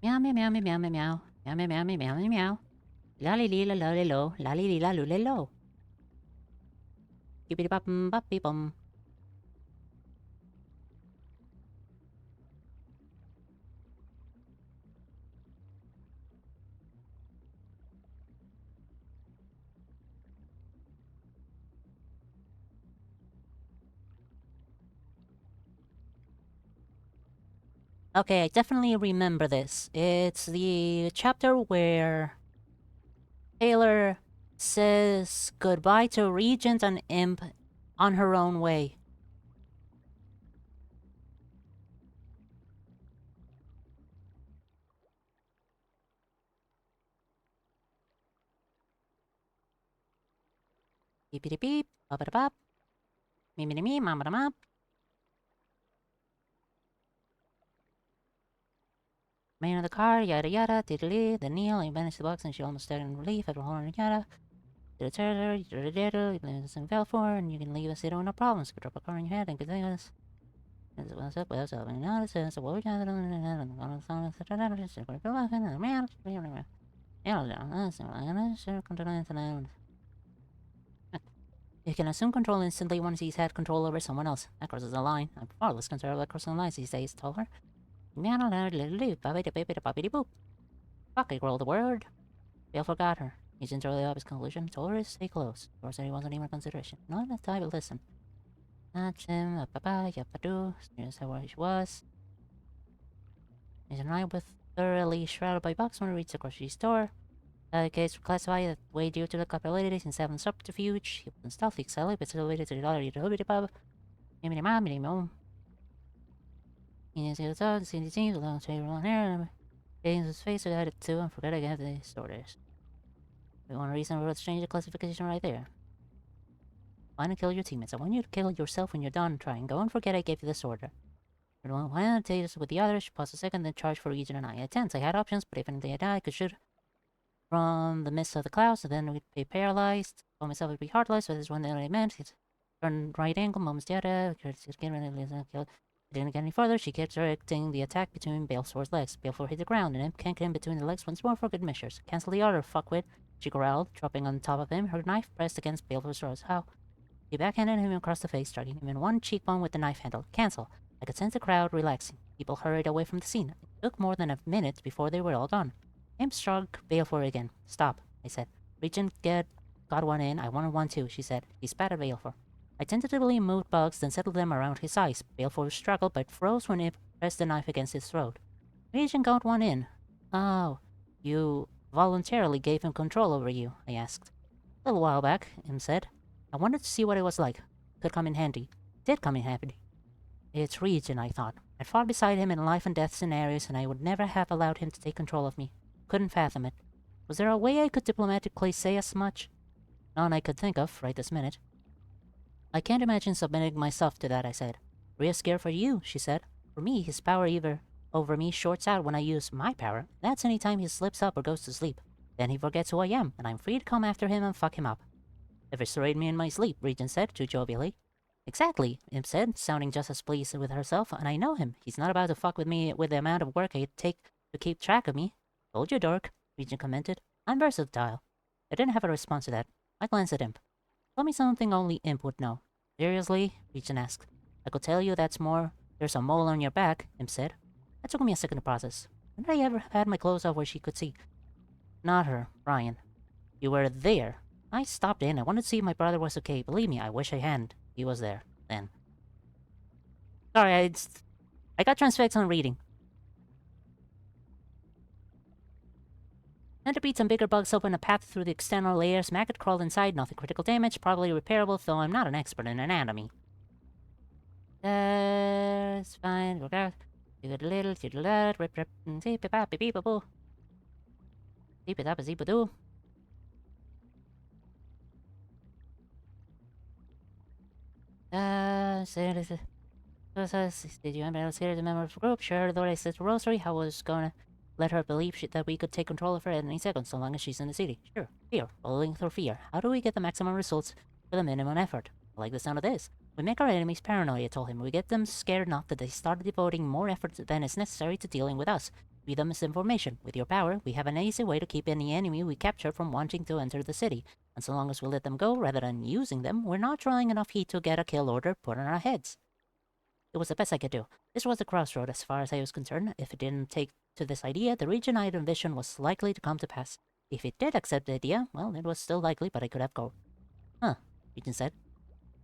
Meow meow meow meow meow meow meow meow meow meow meow meow meow. La li li la la li lo la li la lu li lo. Bippity bop bop beep bum. Okay, I definitely remember this. It's the chapter where Taylor says goodbye to Regent and Imp on her own way. Beepity beep, bop a bop, me me me, mama da mop. Man in the car, yada yada, diddly, then Neil, he managed the box and she almost died in relief after holding yada. Did a turtle, you did a diddle, you live in Valfor, and you can leave us here with no problems. Could drop a car in your head and could think us. What's up, and now it says, what we got on You can assume control instantly once he's had control over someone else. That crosses the line. I'm far less concerned about crossing the lines these days, told her. Fuck, I rolled the word. Bill forgot her. He's entirely up his conclusion. Told her to stay close. Of course, he wasn't even a consideration. Not enough time to listen. That's him, yapadu. Here's how she was. He's and I with thoroughly shrouded by box when we reached the grocery store. The case were classified that way due to the capabilities in seven subterfuge. He was stealthy, excited, but still waited to the dollar utility pub. Mimmy mom, mimmy mom. He didn't see the dog, see the team, the long straight long hair. Getting his face, I had it too, and forgot I got the orders. The one reason we change the classification right there. Find and kill your teammates. I want you to kill yourself when you're done trying. Go and forget I gave you this order. Why not take this with the others? Pause a second, then charge for Regent and I. At 10, I had options, but even if they had died, I could shoot from the midst of the clouds, and then we'd be paralyzed. Told myself it'd be heartless, but this is one that I meant. It's turn right angle, moments the other. Didn't get any further. She kept directing the attack between Balefor's legs. Balefort hit the ground, and Imp canked him between the legs once more for good measures. Cancel the order, fuckwit. She growled, dropping on top of him, her knife pressed against Balefor's throat. How? She backhanded him across the face, striking him in one cheekbone with the knife handle. Cancel. I could sense the crowd relaxing. People hurried away from the scene. It took more than a minute before they were all gone. Imp struck Balefort again. Stop, I said. Regent got one in. I wanted one too, she said. He spat at Balefort. I tentatively moved bugs, then settled them around his eyes. Balefort struggled, but froze when Imp pressed the knife against his throat. Regent got one in. Oh, you voluntarily gave him control over you, I asked. A little while back, Imp said. I wanted to see what it was like. Could come in handy. Did come in handy. It's Regent, I thought. I'd fought beside him in life and death scenarios, and I would never have allowed him to take control of me. Couldn't fathom it. Was there a way I could diplomatically say as much? None I could think of right this minute. I can't imagine submitting myself to that, I said. Real scared for you, she said. For me, his power over me shorts out when I use my power. That's any time he slips up or goes to sleep. Then he forgets who I am, and I'm free to come after him and fuck him up. Eviscerate me in my sleep, Regent said, too jovially. Exactly, Imp said, sounding just as pleased with herself, and I know him. He's not about to fuck with me with the amount of work it'd take to keep track of me. Told you, dork, Regent commented. I'm versatile. I didn't have a response to that. I glanced at Imp. Tell me something only Imp would know. Seriously? Regent asked. I could tell you that's more. There's a mole on your back, Imp said. That took me a second to process. When did I ever have had my clothes off where she could see? Not her, Brian. You were there. I stopped in. I wanted to see if my brother was okay. Believe me, I wish I hadn't. He was there, then. Sorry, I got transfixed on reading. Centipedes and bigger bugs open a path through the external layers. Maggot crawled inside. Nothing critical damage. Probably repairable, though I'm not an expert in anatomy. That's fine. Look out. Do it a little, do it a lot. Rip, rip, zip, bip, bip, beep, boo. Zip it up, zip it do. Did you remember scared the member of the group? Sure, though I said to Rosary, I was gonna let her believe that we could take control of her at any second, so long as she's in the city. Sure. Fear. Following through fear. How do we get the maximum results with the minimum effort? I like the sound of this. We make our enemies paranoid, I told him. We get them scared enough that they start devoting more effort than is necessary to dealing with us. Feed them misinformation. With your power, we have an easy way to keep any enemy we capture from wanting to enter the city. And so long as we let them go rather than using them, we're not drawing enough heat to get a kill order put on our heads. It was the best I could do. This was the crossroad as far as I was concerned. If it didn't take to this idea, the region I had envisioned was likely to come to pass. If it did accept the idea, well, it was still likely, but I could have go. Huh, Regent said.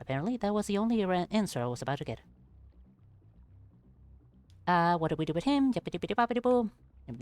Apparently, that was the only answer I was about to get. What did we do with him? Yippity-bitty-boppity-boo.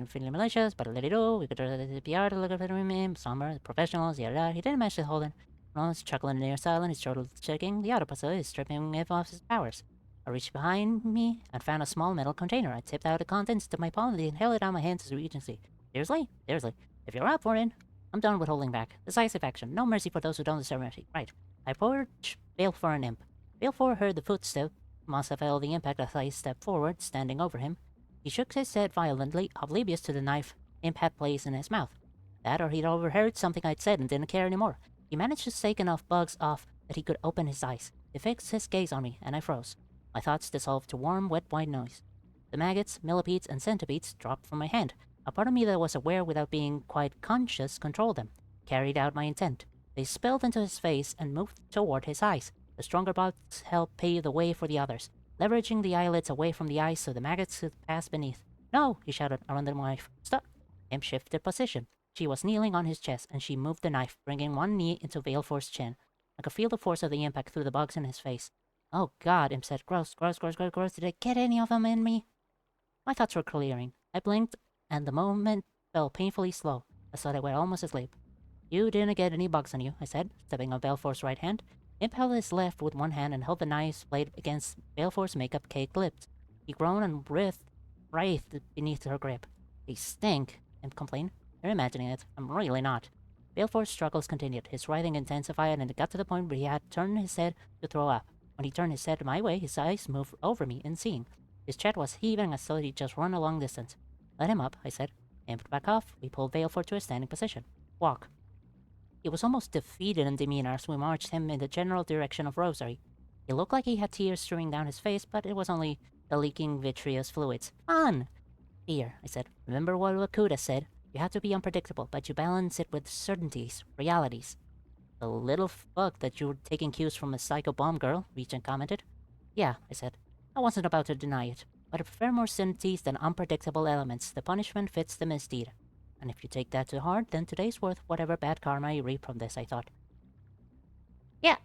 Friendly militias, but let it go. We could the PR to look at him, summer, professionals, yada. He didn't manage to hold it. Ronald's chuckling near silent, his shoulder shaking. The autopilot is stripping him of his powers. I reached behind me and found a small metal container. I tipped out the contents to my palm and held it on my hand as Regency. Seriously? Seriously. If you're up for it, I'm done with holding back. Decisive action. No mercy for those who don't deserve mercy. Right. I approached Baleful and Imp. Baleful heard the footstep. Must have felt the impact as I stepped forward, standing over him. He shook his head violently, oblivious to the knife Imp had placed in his mouth. That or he'd overheard something I'd said and didn't care anymore. He managed to shake enough bugs off that he could open his eyes. He fixed his gaze on me, and I froze. My thoughts dissolved to warm, wet white noise. The maggots, millipedes, and centipedes dropped from my hand. A part of me that was aware without being quite conscious controlled them, carried out my intent. They spilled into his face and moved toward his eyes. The stronger bugs helped pave the way for the others, leveraging the eyelids away from the eyes so the maggots could pass beneath. No, he shouted around the knife. Stop! Imp shifted position. She was kneeling on his chest, and she moved the knife, bringing one knee into Valefor's chin. I could feel the force of the impact through the bugs in his face. Oh God, Imp said. Gross, gross, gross, gross, gross. Did I get any of them in me? My thoughts were clearing. I blinked, and the moment felt painfully slow. I thought I were almost asleep. You didn't get any bugs on you, I said, stepping on Baleford's right hand. Imp held his left with one hand and held the knife's blade against Baleford's makeup-caked lips. He groaned and writhed beneath her grip. They stink, Imp complained. You're imagining it. I'm really not. Baleford's struggles continued. His writhing intensified, and it got to the point where he had turned his head to throw up. When he turned his head my way, his eyes moved over me in seeing. His chest was heaving as though he'd just run a long distance. Let him up, I said. Imp back off. We pulled Baleford to a standing position. Walk. He was almost defeated in demeanor as we marched him in the general direction of Rosary. He looked like he had tears streaming down his face, but it was only the leaking vitreous fluids. Fun! Here, I said. Remember what Wakuda said? You have to be unpredictable, but you balance it with certainties, realities. The little fuck that you were taking cues from a psycho bomb girl, Regent commented. Yeah, I said. I wasn't about to deny it, but I prefer more certainties than unpredictable elements. The punishment fits the misdeed. And if you take that to heart, then today's worth whatever bad karma you reap from this, I thought. Yeah.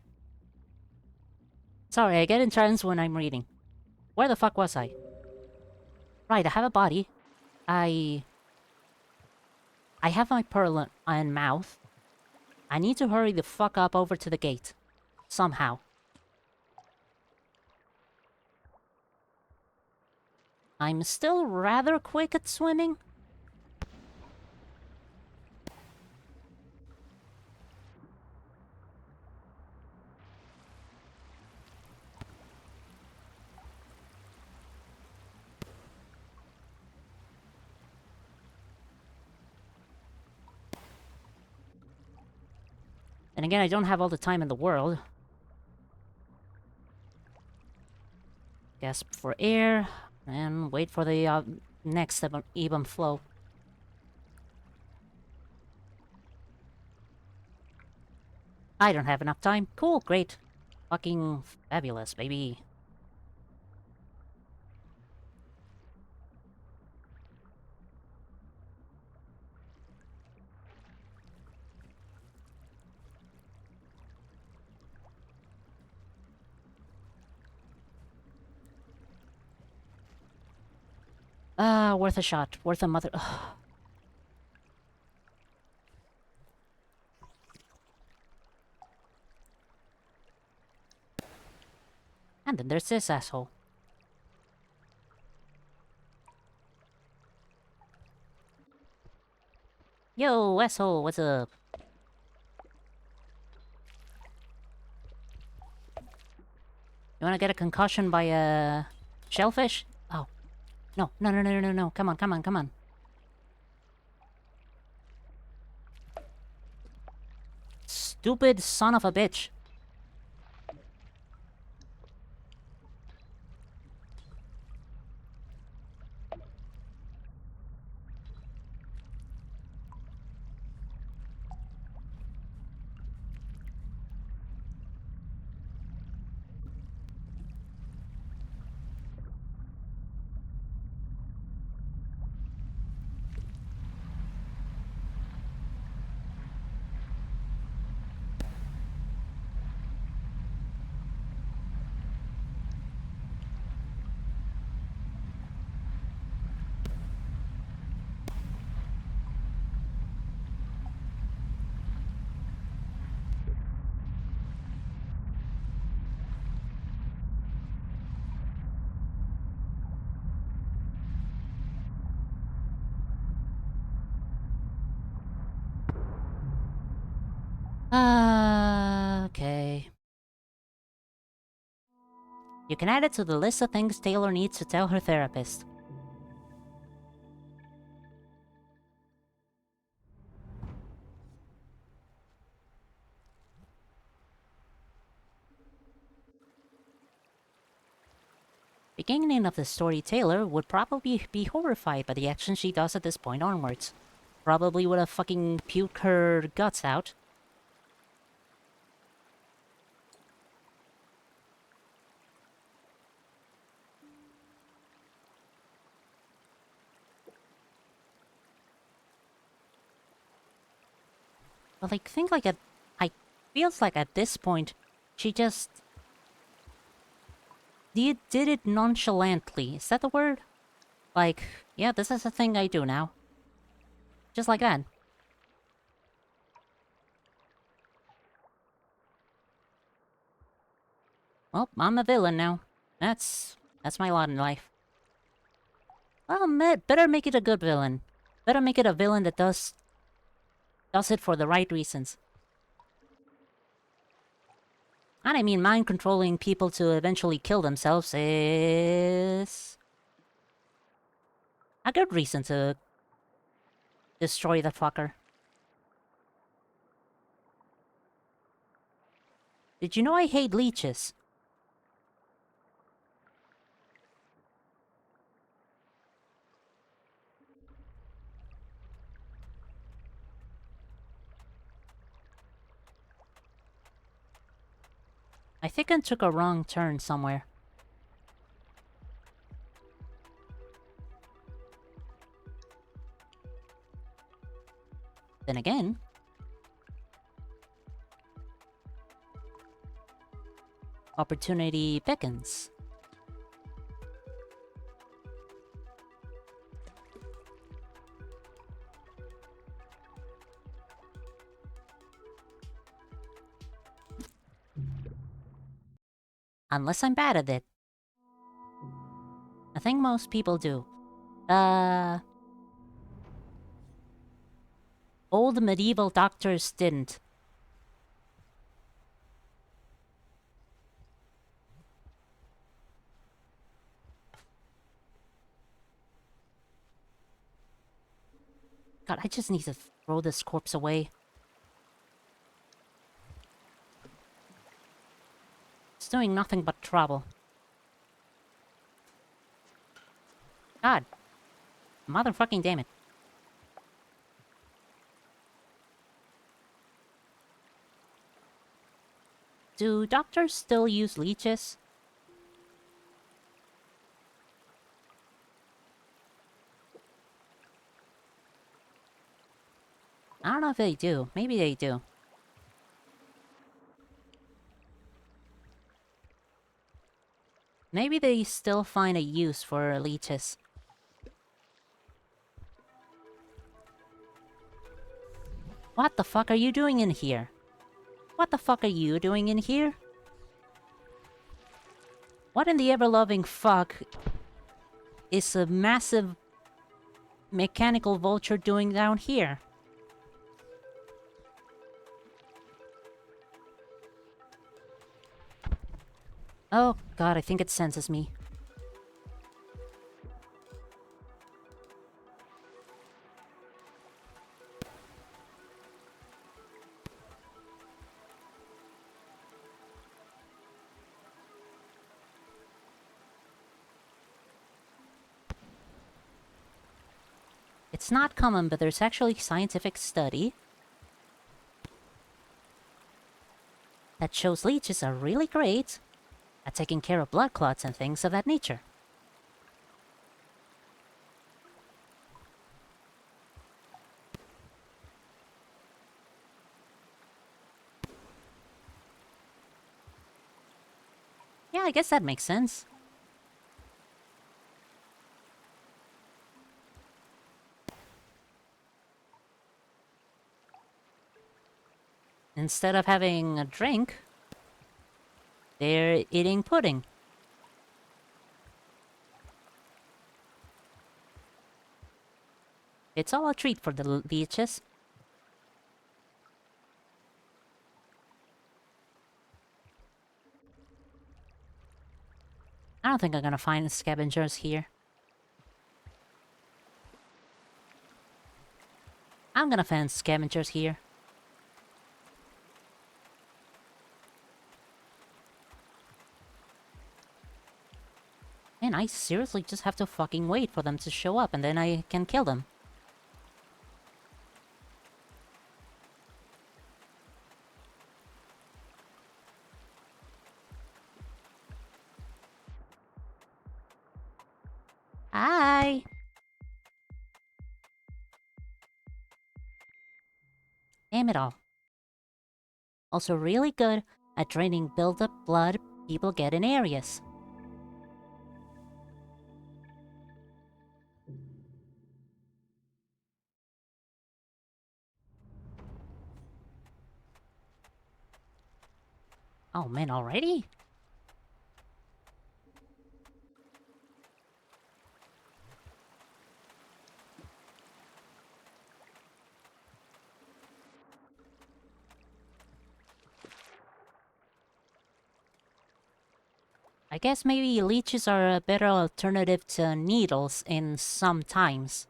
Sorry, I get in trance when I'm reading. Where the fuck was I? Right, I have a body. I have my pearl and mouth. I need to hurry the fuck up over to the gate. Somehow. I'm still rather quick at swimming. And again, I don't have all the time in the world. Gasp for air, and wait for the next even flow. I don't have enough time. Cool, great. Fucking fabulous, baby. Worth a shot. Worth a mother... Ugh. And then there's this asshole. Yo, asshole, what's up? You wanna get a concussion by a shellfish? Oh. No, no, no, no, no, no. Come on, come on, come on. Stupid son of a bitch. Okay. You can add it to the list of things Taylor needs to tell her therapist. Beginning of the story, Taylor would probably be horrified by the action she does at this point onwards. Probably would have fucking puked her guts out. But like, think like I feels like at this point, she just did it nonchalantly. Is that the word? Like, yeah, this is a thing I do now. Just like that. Well, I'm a villain now. That's my lot in life. Well, better make it a good villain. Better make it a villain that does it for the right reasons. And I mean, mind controlling people to eventually kill themselves is a good reason to destroy the fucker. Did you know I hate leeches? I think I took a wrong turn somewhere. Then again... opportunity beckons. Unless I'm bad at it. I think most people do. Old medieval doctors didn't. God, I just need to throw this corpse away. It's doing nothing but trouble. God. Motherfucking damn it. Do doctors still use leeches? I don't know if they do. Maybe they do. Maybe they still find a use for leeches. What the fuck are you doing in here? What the fuck are you doing in here? What in the ever-loving fuck is a massive mechanical vulture doing down here? Oh god, I think it senses me. It's not common, but there's actually scientific study that shows leeches are really great at taking care of blood clots and things of that nature. Yeah, I guess that makes sense. Instead of having a drink, they're eating pudding. It's all a treat for the leeches. I don't think I'm gonna find scavengers here. I'm gonna find scavengers here. And I seriously just have to fucking wait for them to show up and then I can kill them. Hi! Damn it all. Also really good at draining build-up blood people get in areas. Oh man, already? I guess maybe leeches are a better alternative to needles in some times.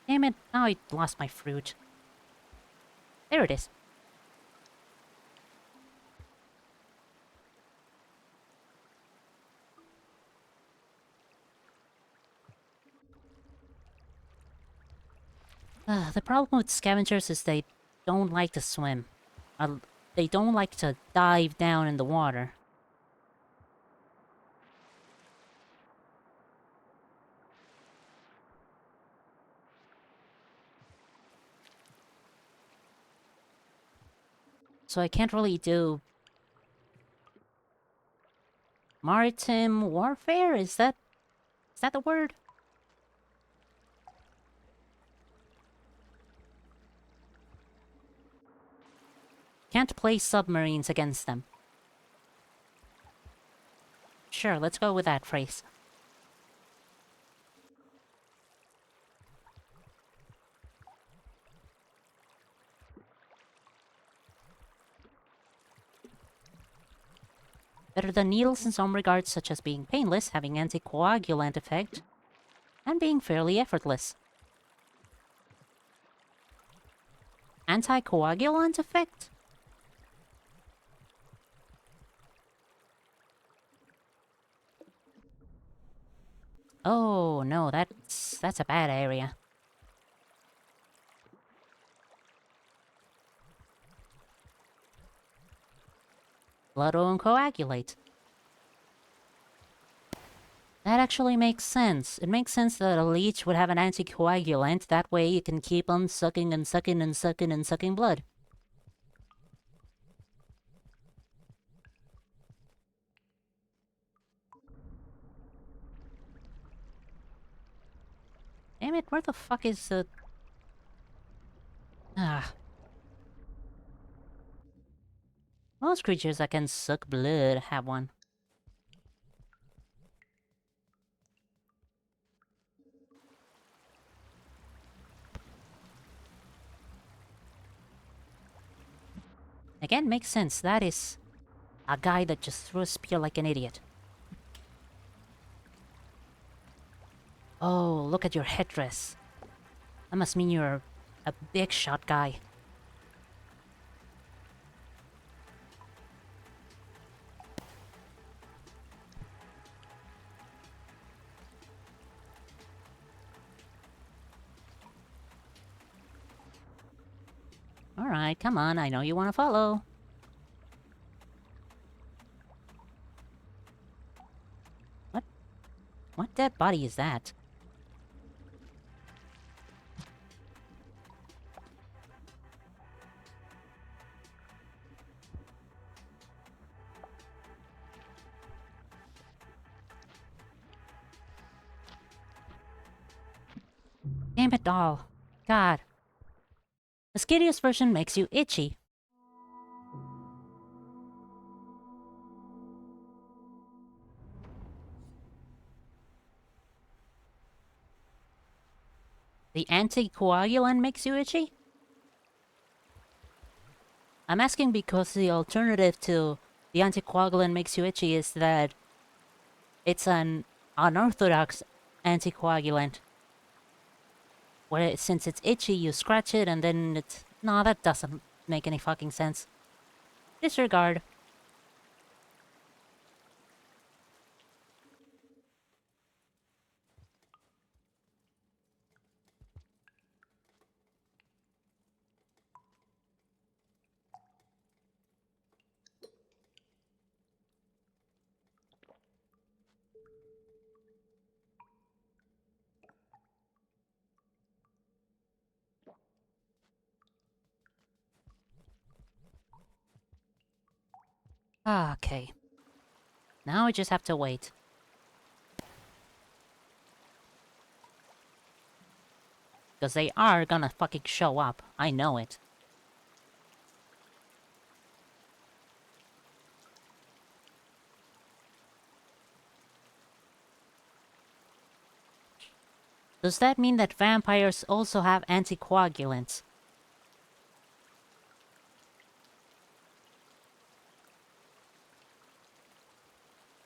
Damn it, now I lost my fruit. There it is. The problem with scavengers is they don't like to swim. They don't like to dive down in the water. So I can't really do maritime warfare? Is that the word? Can't play submarines against them. Sure, let's go with that phrase. Better than needles in some regards, such as being painless, having anticoagulant effect, and being fairly effortless. Anticoagulant effect? Oh no, that's a bad area. Blood won't coagulate. That actually makes sense. It makes sense that a leech would have an anticoagulant, that way you can keep on sucking and sucking and sucking and sucking blood. Damn it, where the fuck is the... Ah. Most creatures that can suck blood have one. Again, makes sense. That is a guy that just threw a spear like an idiot. Oh, look at your headdress. That must mean you're a big shot guy. Alright, come on, I know you want to follow. What dead body is that? damn it all. God. Mosquito's version makes you itchy. The anticoagulant makes you itchy? I'm asking because the alternative to the anticoagulant makes you itchy is that it's an unorthodox anticoagulant. Where since it's itchy, you scratch it and then it's... No, that doesn't make any fucking sense. Disregard. Okay. Now we just have to wait. Because they are gonna fucking show up. I know it. Does that mean that vampires also have anticoagulants?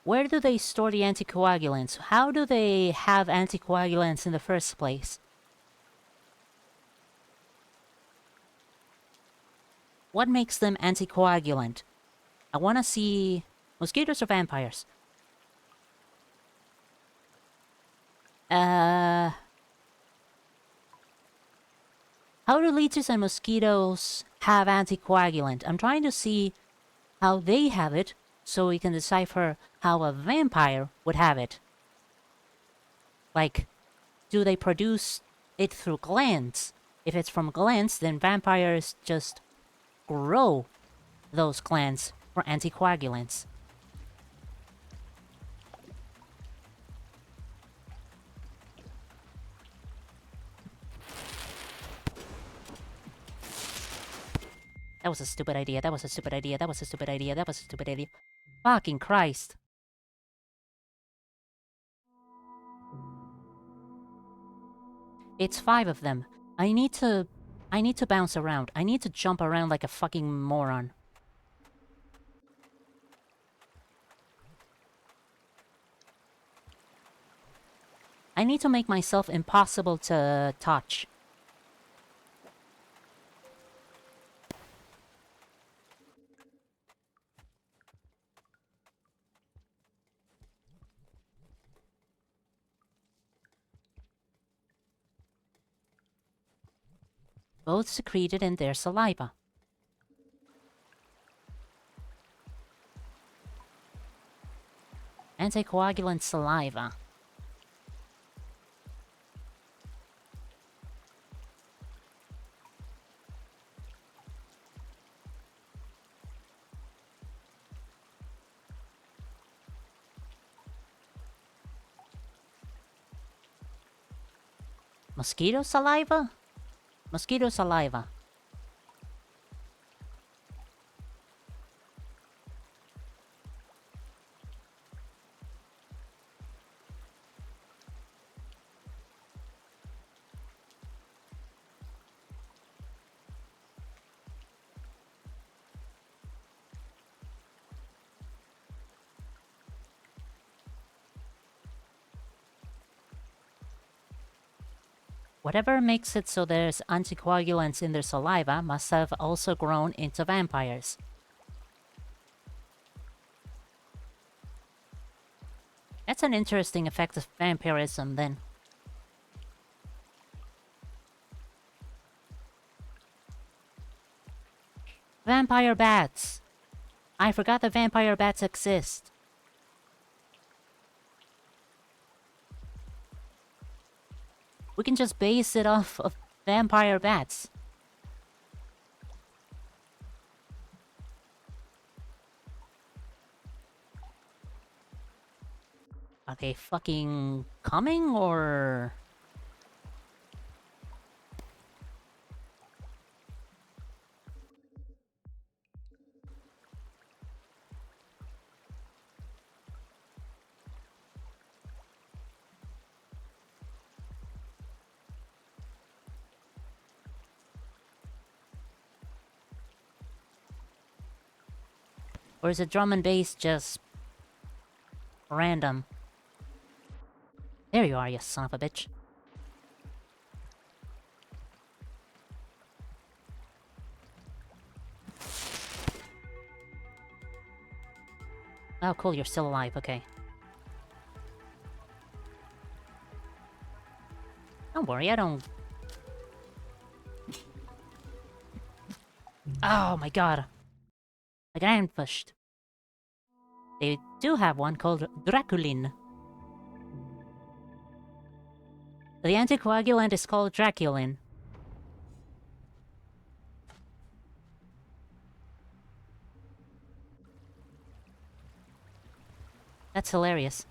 Where do they store the anticoagulants? How do they have anticoagulants in the first place? What makes them anticoagulant? I wanna see... Mosquitoes or vampires? How do leeches and mosquitoes have anticoagulant? I'm trying to see how they have it, so we can decipher how a vampire would have it. Like, do they produce it through glands? If it's from glands, then vampires just grow those glands for anticoagulants. That was a stupid idea, that was a stupid idea, that was a stupid idea, that was a stupid idea. Fucking Christ. It's 5 of them. I need to bounce around. I need to jump around like a fucking moron. I need to make myself impossible to touch. Both secreted in their saliva. Anticoagulant saliva. Mosquito saliva? Mosquito saliva. Whatever makes it so there's anticoagulants in their saliva must have also grown into vampires. That's an interesting effect of vampirism, then. Vampire bats! I forgot that vampire bats exist. We can just base it off of vampire bats. Are they fucking coming, or...? Or is it drum and bass just random? There you are, you son of a bitch. Oh, cool, you're still alive, okay. Don't worry, I don't... Oh my god. I got ambushed. They do have one called Draculin. The anticoagulant is called Draculin. That's hilarious.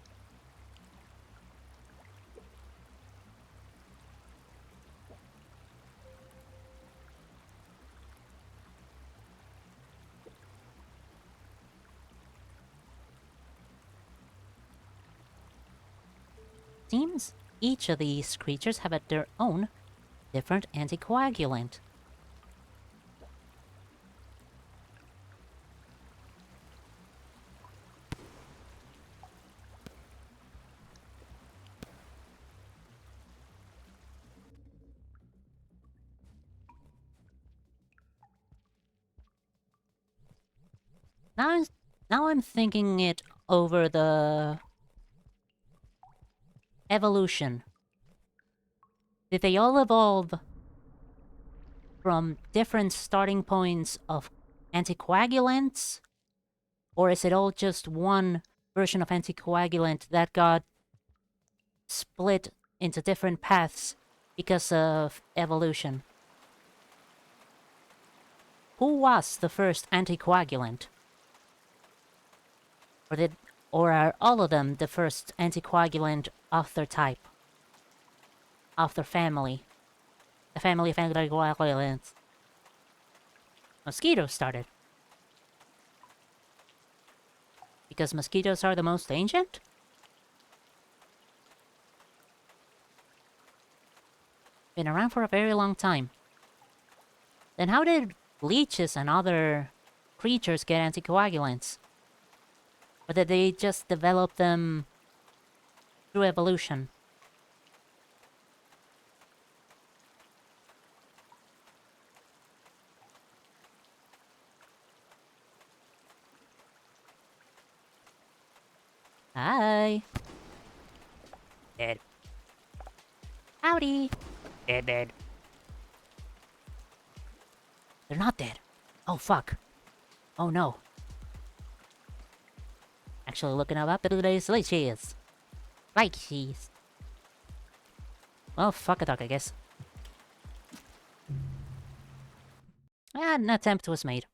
Seems each of these creatures have their own different anticoagulant. Now I'm thinking it over the evolution. Did they all evolve from different starting points of anticoagulants? Or is it all just one version of anticoagulant that got split into different paths because of evolution? Who was the first anticoagulant? Or are all of them the first anticoagulant of their type? Of their family? The family of anticoagulants. Mosquitoes started. Because mosquitoes are the most ancient? Been around for a very long time. Then how did leeches and other creatures get anticoagulants? Or did they just develop them through evolution? Hi. Dead. Howdy. Dead. They're not dead. Oh, fuck. Oh, no. Actually looking up today's leeches. Leeches. Well, fuck a duck, I guess. An attempt was made.